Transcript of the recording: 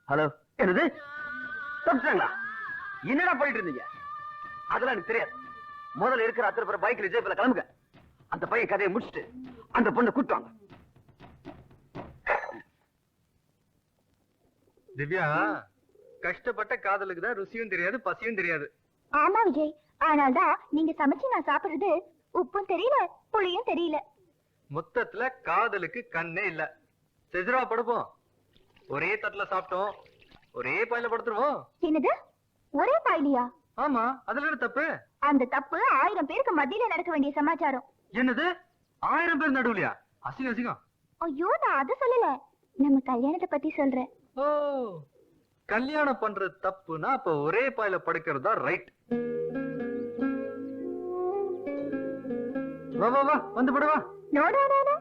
Hello, என்னது தப்பிச்சாங்களா? என்னடா போயிட்டு இருந்தீங்க? அதெல்லாம் எனக்கு தெரியாது. முதல்ல இருக்கிற அத்தனை பேர் பைக்ல ஜேப்ல கிளம்புங்க. அந்த பையன் கதையை முடிச்சுட்டு அந்த பொண்ணை கூட்டுவாங்க. திவ்யா, கஷ்டப்பட்ட காதலுக்கு தான் ருசியும் தெரியாது பசியும் தெரியாது. ஆமா விஜய், ஆனால்தான் நீங்க சமைச்சு நான் சாப்பிடுறது உப்பும் தெரியல புளியும் தெரியல. மொத்தத்துல காதலுக்கு கண்ணே இல்ல. செஜரா படுப்போம். ஒரே தட்டுல சாப்பிட்டோம், ஒரே பாயில படுத்துருவோம். என்னது, ஒரே பாயிலியா? ஆமா, அதுல என்ன தப்பு? அந்த தப்பு 1000 பேருக்கு மத்தியில நடக்க வேண்டிய சமாச்சாரம். என்னது 1000 பேர் நடுவுலையா? அசிங்கம் அசிங்கம். ஐயோ, நான் அதை சொல்லல, நம்ம கல்யாணத்தை பத்தி சொல்றேன். ஓ, கல்யாணம் பண்றது தப்புனா அப்ப ஒரே பாயில படுக்கிறதா ரைட். வா வா வா, வந்து படுவா. No no no no,